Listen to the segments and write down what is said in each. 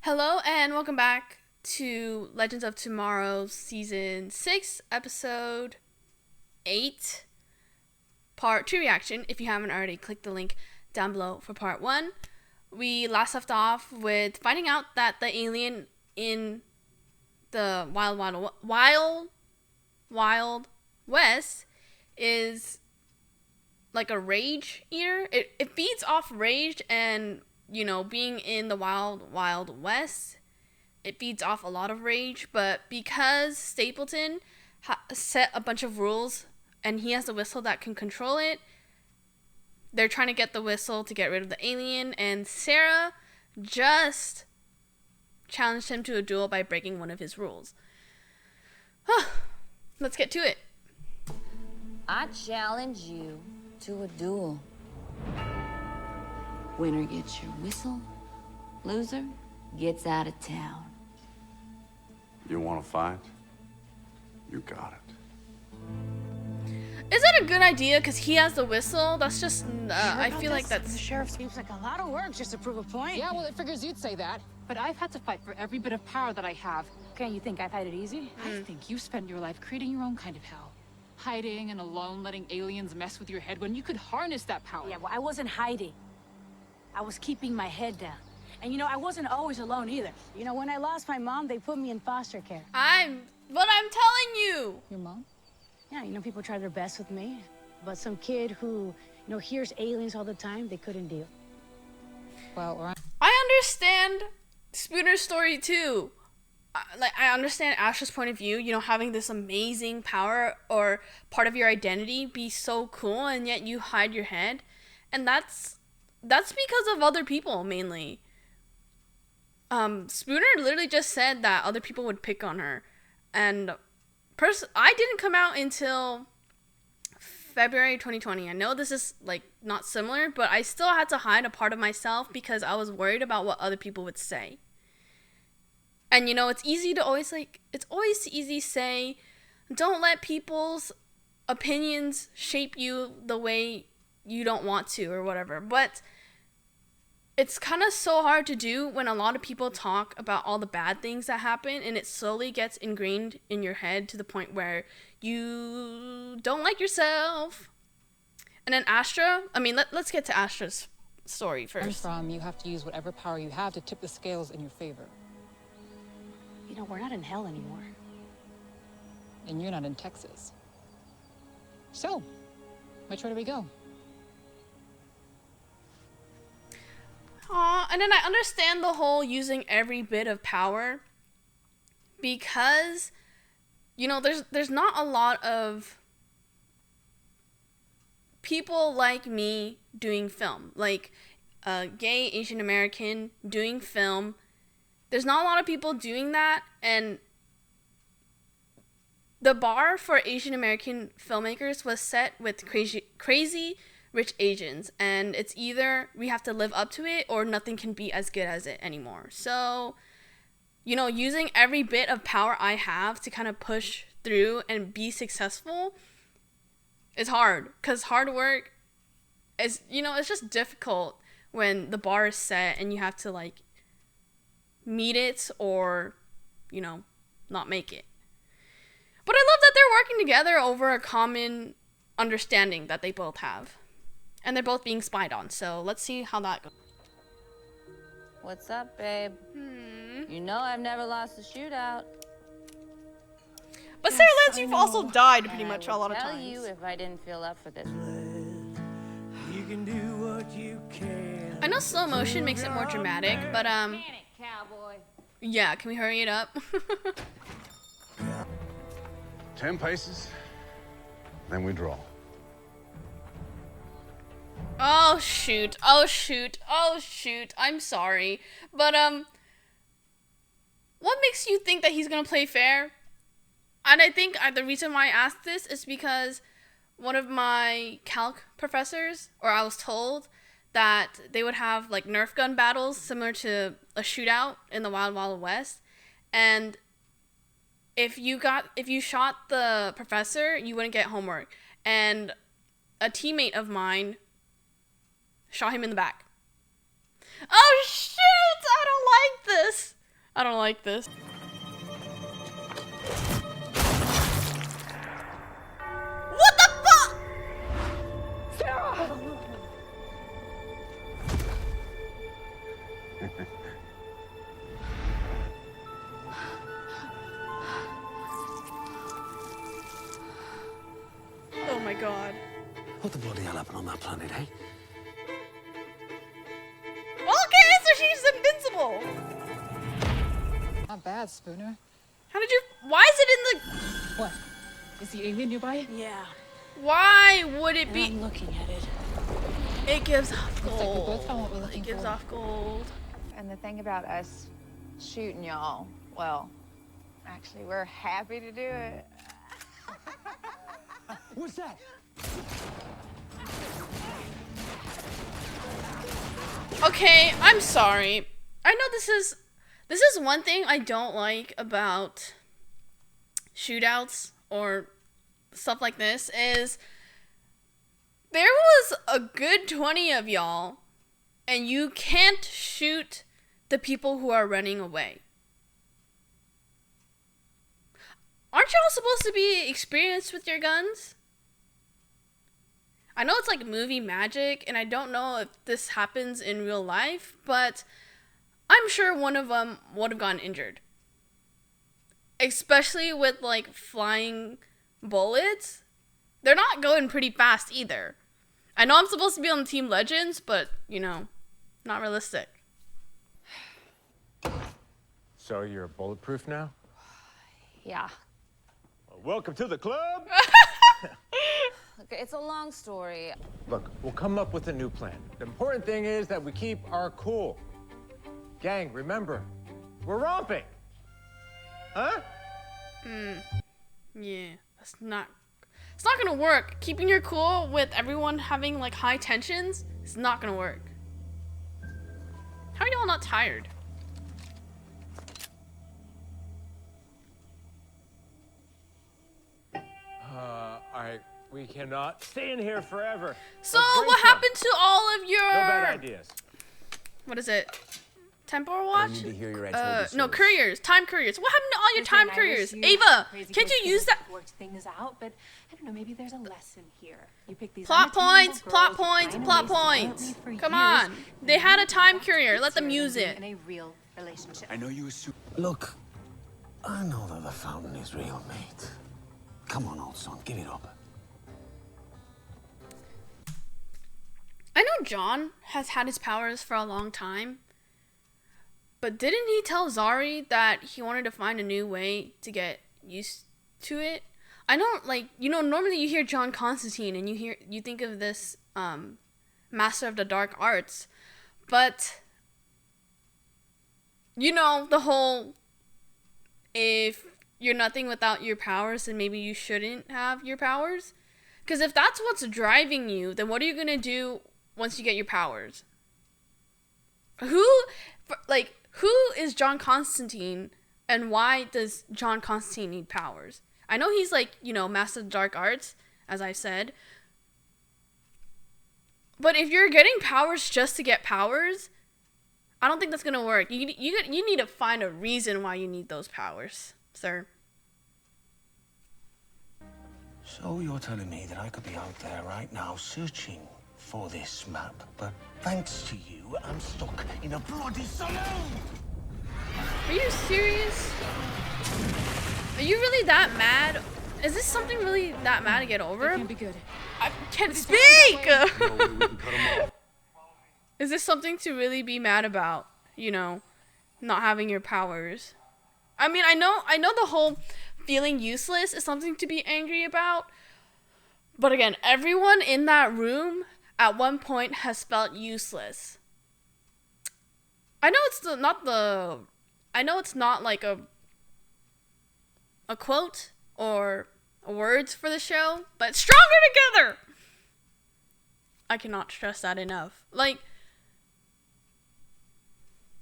Hello and welcome back to Legends of Tomorrow Season 6, Episode 8, Part 2 reaction. If you haven't already, click the link down below for Part 1. We last left off with finding out that the alien in the Wild West is like a rage eater. It feeds off rage, and being in the Wild West, it feeds off a lot of rage. But because Stapleton set a bunch of rules and he has the whistle that can control it, they're trying to get the whistle to get rid of the alien, and Sarah just challenged him to a duel by breaking one of his rules. Let's get to it. I challenge you to a duel. Winner gets your whistle, loser gets out of town. You want to fight? You got it. Is that a good idea? Because he has the whistle? That's just, I feel like that's... The sheriff seems like a lot of work just to prove a point. Yeah, well, it figures you'd say that. But I've had to fight for every bit of power that I have. Okay, you think I've had it easy? I think you spend your life creating your own kind of hell. Hiding and alone, letting aliens mess with your head when you could harness that power. Yeah, well, I wasn't hiding. I was keeping my head down. And I wasn't always alone either. When I lost my mom, they put me in foster care. But I'm telling you. Your mom? Yeah, people try their best with me. But some kid who, hears aliens all the time, they couldn't deal. Well, I understand Spooner's story too. I understand Ash's point of view, having this amazing power or part of your identity be so cool, and yet you hide your head. And that's because of other people, mainly. Spooner literally just said that other people would pick on her. And I didn't come out until February 2020. I know this is, not similar, but I still had to hide a part of myself because I was worried about what other people would say. And, it's easy to always, it's always easy to say, don't let people's opinions shape you the way you don't want to or whatever. But it's kind of so hard to do when a lot of people talk about all the bad things that happen, and it slowly gets ingrained in your head to the point where you don't like yourself. And then Astra, let's get to Astra's story first. you have to use whatever power you have to tip the scales in your favor. We're not in hell anymore. And you're not in Texas. So, which way do we go? And then I understand the whole using every bit of power because, there's not a lot of people like me doing film, like a gay Asian American doing film. There's not a lot of people doing that, and the bar for Asian American filmmakers was set with crazy rich Asians, and it's either we have to live up to it or nothing can be as good as it anymore. So, using every bit of power I have to kind of push through and be successful is hard, because hard work is, it's just difficult when the bar is set and you have to meet it or, not make it. But I love that they're working together over a common understanding that they both have. And they're both being spied on, so let's see how that goes. What's up, babe? I've never lost a shootout. But Sarah Lance, you've also died pretty much a lot of I'll tell times. you if I didn't feel up for this. You can do what you can. I know slow motion makes it more dramatic, but Panic, cowboy. yeah, can we hurry it up? 10 paces, then we draw. Oh shoot, I'm sorry. But what makes you think that he's gonna play fair? And I think the reason why I asked this is because one of my calc professors, or I was told that they would have Nerf gun battles similar to a shootout in the Wild West, and if you shot the professor, you wouldn't get homework. And a teammate of mine shot him in the back. Oh shoot! I don't like this. I don't like this. What the fuck? Oh my god. What the bloody hell happened on that planet, eh? Okay, so she's invincible. Not bad, Spooner. How did you? Why is it in the? What? Is the alien nearby? Yeah, Why would it and be? I'm looking at it. It gives off Looks like we gold. both found what we're looking It gives for. off gold. And the thing about us shooting y'all, well, actually, we're happy to do it. What's that? Okay, I'm sorry. I know this is one thing I don't like about shootouts or stuff like this is there was a good 20 of y'all and you can't shoot the people who are running away. Aren't y'all supposed to be experienced with your guns? I know it's like movie magic, and I don't know if this happens in real life, but I'm sure one of them would have gotten injured. Especially with like flying bullets. They're not going pretty fast either. I know I'm supposed to be on Team Legends, but, you know, not realistic. So you're bulletproof now? Yeah. Well, welcome to the club. Look, it's a long story. Look, we'll come up with a new plan. The important thing is that we keep our cool. Gang, remember, we're romping. Huh? Yeah, it's not gonna work. Keeping your cool with everyone having like high tensions is not gonna work. How are y'all not tired? All right, we cannot stay in here forever. So Let's what brainstorm. happened to all of your No bad ideas. what is it? Temporal watch? need to hear your No, Exodus. couriers. Time couriers. What happened to all your Listen, time I couriers? wish you Ava, crazy can't you kids use that? could work things out, but I don't know, maybe there's a lesson here. You pick these Plot unattainable points, plot girls, points, find plot ways to flirt points. me for Come years, on. They had a time courier. Let them easier use than it. being in a real relationship. I know you assume. Look, I know that the fountain is real, mate. Come on, old son, give it up. I know John has had his powers for a long time. But didn't he tell Zari that he wanted to find a new way to get used to it? I know, like, you know, normally you hear John Constantine and you think of this Master of the Dark Arts, but you know, the whole if you're nothing without your powers, then maybe you shouldn't have your powers. Because if that's what's driving you, then what are you going to do once you get your powers? Who is John Constantine, and why does John Constantine need powers? I know he's like, you know, Master of the Dark Arts, as I said. But if you're getting powers just to get powers, I don't think that's gonna work. You need to find a reason why you need those powers, sir. So you're telling me that I could be out there right now searching for this map, but thanks to you, I'm stuck in a bloody saloon! Are you serious? Are you really that mad? Is this something really that mad to get over? Can't be good. I can't speak! Is this something to really be mad about? You know, not having your powers. I mean, I know the whole feeling useless is something to be angry about. But again, everyone in that room at one point has felt useless. I know it's not like a quote or words for the show, but stronger together. I cannot stress that enough. Like,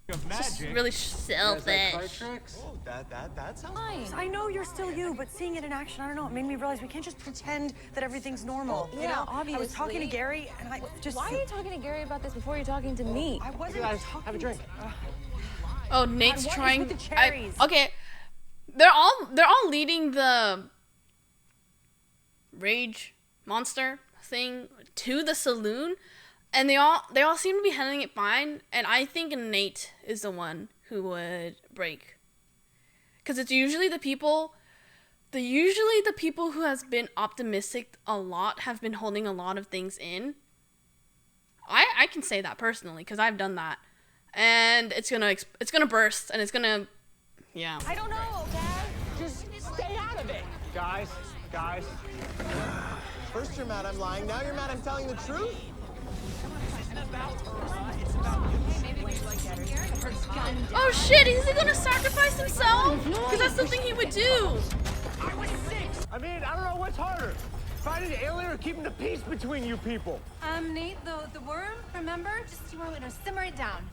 it's just really selfish. Oh, that sounds Fine. I know you're still you, but seeing it in action, I don't know, it made me realize we can't just pretend that everything's normal. Yeah, you know? I was talking to obviously. Gary, and I just Why are feel... you talking to Gary about this before you're talking to me? I wasn't Guys, talking... have a drink. Oh, Nate's what is trying. with the cherries? Okay, they're all leading the rage monster thing to the saloon, and they all seem to be handling it fine. And I think Nate is the one who would break, because it's usually the people who has been optimistic a lot have been holding a lot of things in. I can say that personally because I've done that, and it's gonna burst, and it's gonna, yeah. I don't know, okay? Just stay out of it. Guys. First you're mad I'm lying, now you're mad I'm telling the truth? Oh shit, is he gonna sacrifice himself? Because that's something he would do. I mean, I don't know what's harder. Finding the alien or keeping the peace between you people? Nate, the worm, remember? Just, you want to simmer it down.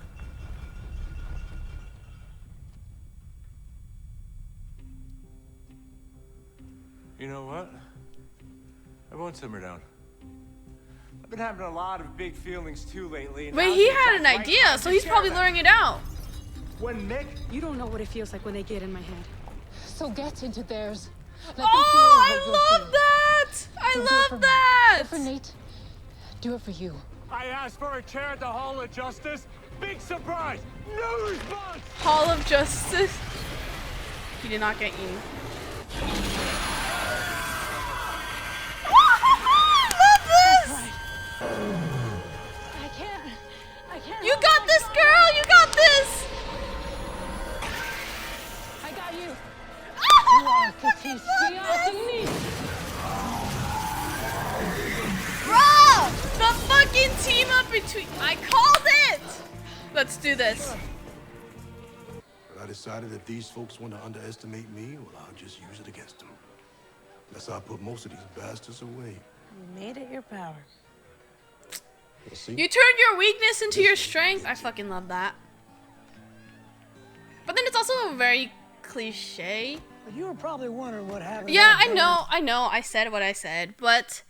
You know what? I won't simmer down. I've been having a lot of big feelings too lately. and Wait, now's he the had an exact right idea, time so to he's share probably that. luring it out. When Nick... You don't know what it feels like when they get in my head. So get into theirs. Let them Oh, I feel what you're love that! I feeling. Don't do it for love me. that! Do it for Nate. Do it for you. I asked for a chair at the Hall of Justice. Big surprise! No response! Hall of Justice. He did not get you. Love this! I can't. You got this, girl! You got this! I got you. Bro! The fucking team up between. I called it! Let's do this. But I decided if these folks want to underestimate me, well, I'll just use it against them. That's how I put most of these bastards away. You made it your power. We'll see. You turned your weakness into your strength. I fucking love that. But then it's also very cliche. But you were probably wondering what happened. Yeah, I know. I said what I said, but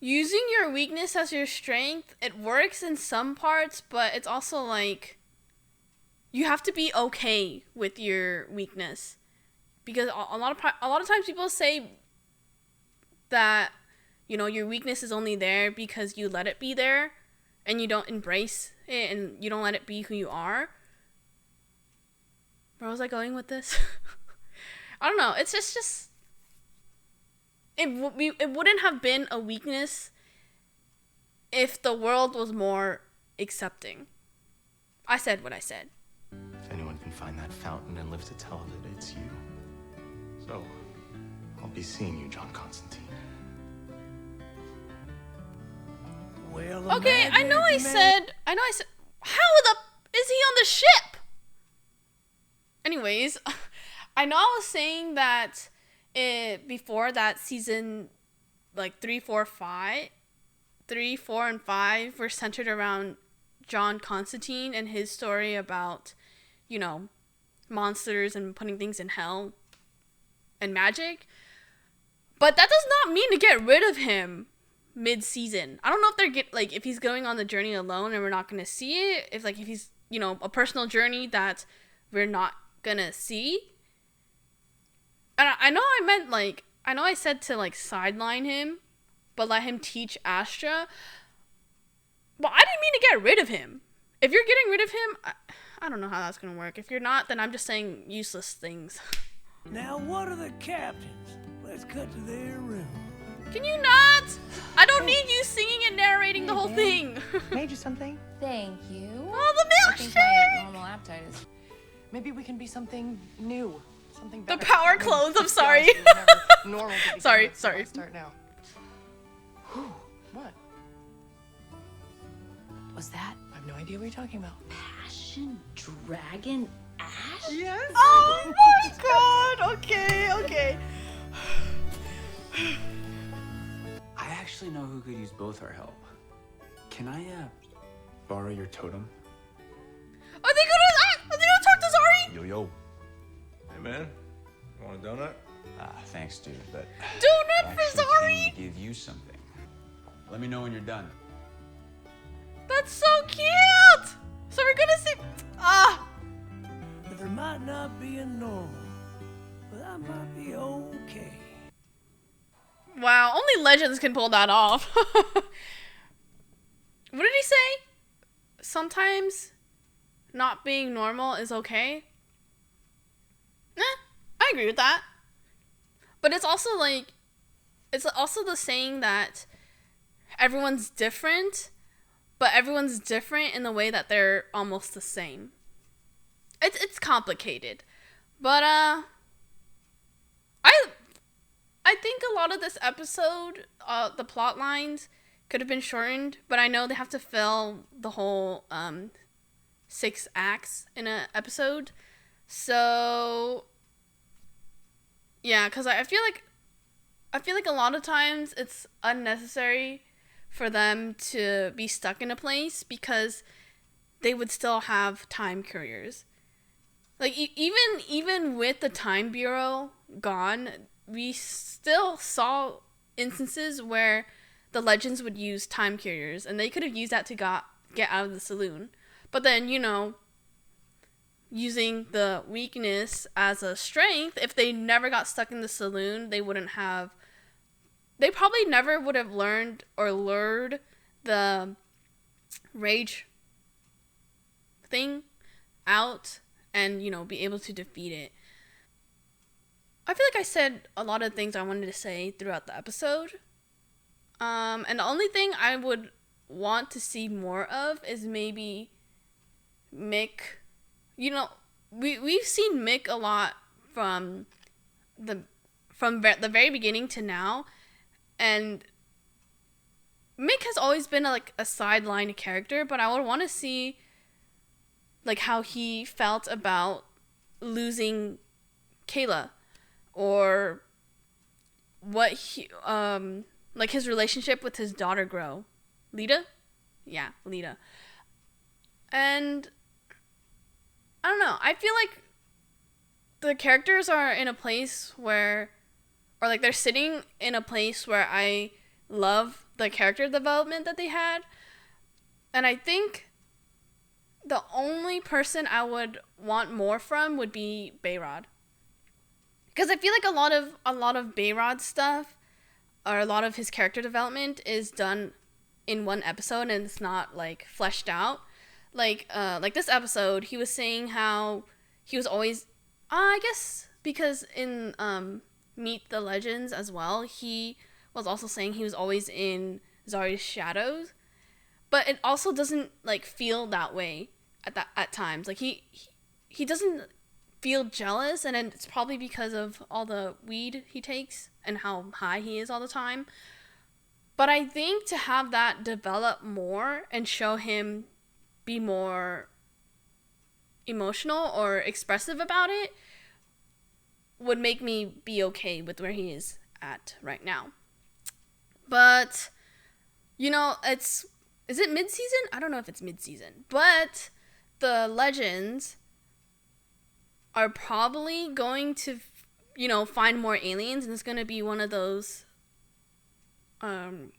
using your weakness as your strength, it works in some parts, but it's also like you have to be okay with your weakness, because a lot of times people say that, you know, your weakness is only there because you let it be there and you don't embrace it and you don't let it be who you are. Where was I going with this? I don't know. It's just it wouldn't have been a weakness if the world was more accepting. I said what I said. If anyone can find that fountain and live to tell of it, it's you. So, I'll be seeing you, John Constantine. Well, Okay, I know I said. How the is he on the ship? Anyways, I know I was saying that before that season, like 3, 4, and 5 were centered around John Constantine and his story about, you know, monsters and putting things in hell and magic. But that does not mean to get rid of him mid-season. I don't know if if he's going on the journey alone and we're not going to see it, if he's, you know, a personal journey that we're not gonna see. And I know I said to sideline him, but let him teach Astra. But I didn't mean to get rid of him. If you're getting rid of him, I don't know how that's gonna work. If you're not, then I'm just saying useless things. Now what are the captains? Let's cut to their room. Can you not? I don't need you singing and narrating the whole thing. Made you something? Thank you. Oh, the I think my milkshake! normal appetite is... Maybe we can be something new. Something The better. power clones, I'm sorry. Normal. Sorry. Start now. What? Was that I have no idea what you're talking about. Passion Dragon Ash? Yes. Oh my god! Okay. I actually know who could use both our help. Can I, borrow your totem? Are they gonna talk to Zari? Yo. Hey, man. You want a donut? Thanks, dude, but Donut I for actually Zari? came to give you something. Let me know when you're done. That's so cute! So we're gonna see. might not be a normal, but I might be okay. Wow, only legends can pull that off. What did he say? Sometimes not being normal is okay. I agree with that. But it's also like, it's also the saying that everyone's different, but everyone's different in the way that they're almost the same. It's complicated. But I think a lot of this episode, the plot lines could have been shortened, but I know they have to fill the whole 6 acts in an episode. So yeah, because I feel like a lot of times it's unnecessary for them to be stuck in a place because they would still have time couriers. Like even with the Time Bureau gone, we still saw instances where the legends would use time couriers, and they could have used that to get out of the saloon. But then, using the weakness as a strength, if they never got stuck in the saloon, they probably never would have learned or lured the rage thing out and, be able to defeat it. I feel like I said a lot of things I wanted to say throughout the episode. And the only thing I would want to see more of is maybe Mick. We've seen Mick a lot from the very beginning to now, and Mick has always been a sideline character, but I would want to see how he felt about losing Kayla, or what he his relationship with his daughter grow. Lita? Yeah, Lita. And I don't know. I feel like the characters are in a place where, or they're sitting in a place where I love the character development that they had. And I think the only person I would want more from would be Behrad. Because I feel like a lot of Behrad's stuff, or a lot of his character development, is done in one episode and it's not fleshed out. Like this episode, he was saying how he was always, I guess because in Meet the Legends as well, he was also saying he was always in Zari's shadows, but it also doesn't feel that way at times. He doesn't feel jealous, and it's probably because of all the weed he takes and how high he is all the time. But I think to have that develop more and show him be more emotional or expressive about it would make me be okay with where he is at right now. But is it mid-season? I don't know if it's mid-season, but the legends are probably going to find more aliens, and it's going to be one of those kind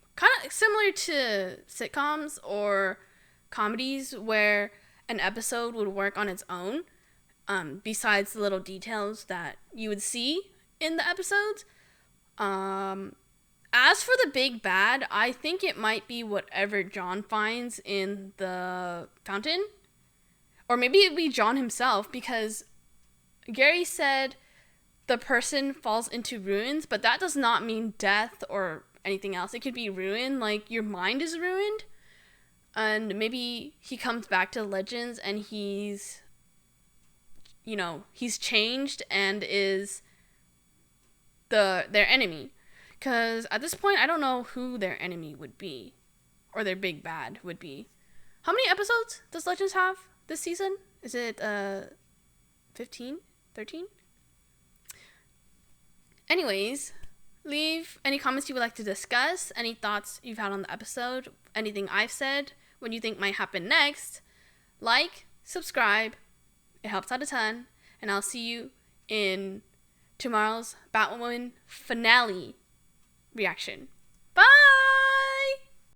of similar to sitcoms or comedies where an episode would work on its own, besides the little details that you would see in the episodes. As for the big bad, I think it might be whatever John finds in the fountain, or maybe it'd be John himself, because Gary said the person falls into ruins, but that does not mean death or anything else. It could be ruin, your mind is ruined, and maybe he comes back to Legends and he's changed and is their enemy. Because at this point, I don't know who their enemy would be, or their big bad would be. How many episodes does Legends have this season? Is it 15? 13? Anyways, leave any comments you would like to discuss, any thoughts you've had on the episode, anything I've said, what you think might happen next. Subscribe, it helps out a ton, and I'll see you in tomorrow's Batwoman finale reaction.